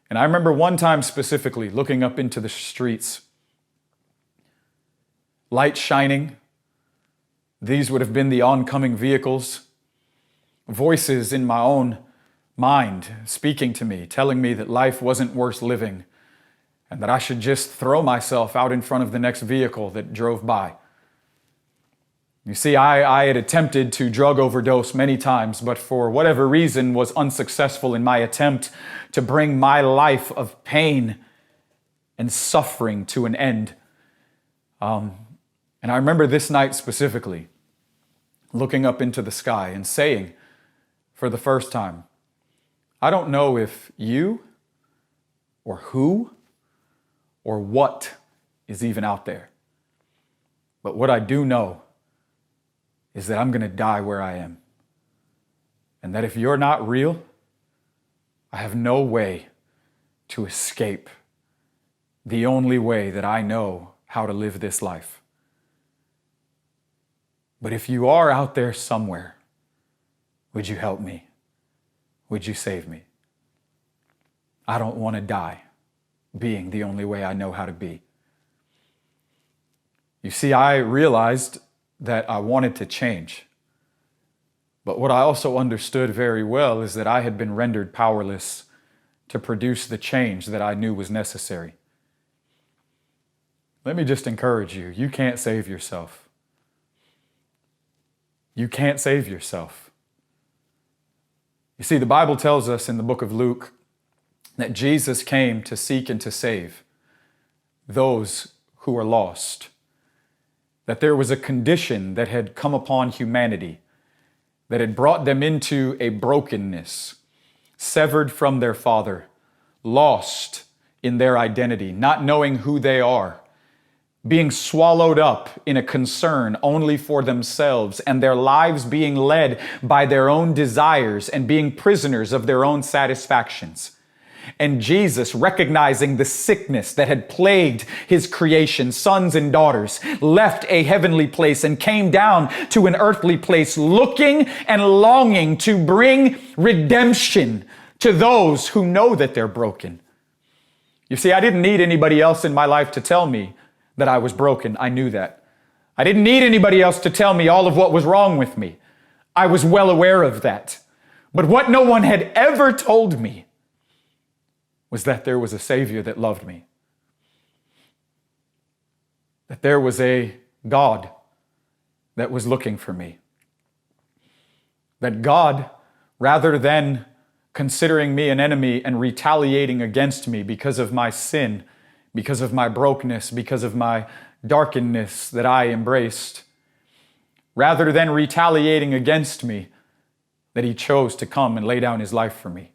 And I remember one time specifically looking up into the streets, light shining. These would have been the oncoming vehicles. Voices in my own mind speaking to me, telling me that life wasn't worth living and that I should just throw myself out in front of the next vehicle that drove by. You see, I had attempted to drug overdose many times, but for whatever reason was unsuccessful in my attempt to bring my life of pain and suffering to an end. And I remember this night specifically, looking up into the sky and saying for the first time, I don't know if you or who or what is even out there. But what I do know is that I'm going to die where I am. And that if you're not real, I have no way to escape the only way that I know how to live this life. But if you are out there somewhere, would you help me? Would you save me? I don't want to die being the only way I know how to be. You see, I realized that I wanted to change. But what I also understood very well is that I had been rendered powerless to produce the change that I knew was necessary. Let me just encourage you. You can't save yourself. You can't save yourself. You see, the Bible tells us in the book of Luke that Jesus came to seek and to save those who are lost. That there was a condition that had come upon humanity that had brought them into a brokenness, severed from their Father, lost in their identity, not knowing who they are, being swallowed up in a concern only for themselves, and their lives being led by their own desires and being prisoners of their own satisfactions. And Jesus, recognizing the sickness that had plagued his creation, sons and daughters, left a heavenly place and came down to an earthly place, looking and longing to bring redemption to those who know that they're broken. You see, I didn't need anybody else in my life to tell me that I was broken. I knew that. I didn't need anybody else to tell me all of what was wrong with me. I was well aware of that. But what no one had ever told me was that there was a Savior that loved me. That there was a God that was looking for me. That God, rather than considering me an enemy and retaliating against me because of my sin, because of my brokenness, because of my darkness that I embraced, rather than retaliating against me, that he chose to come and lay down his life for me.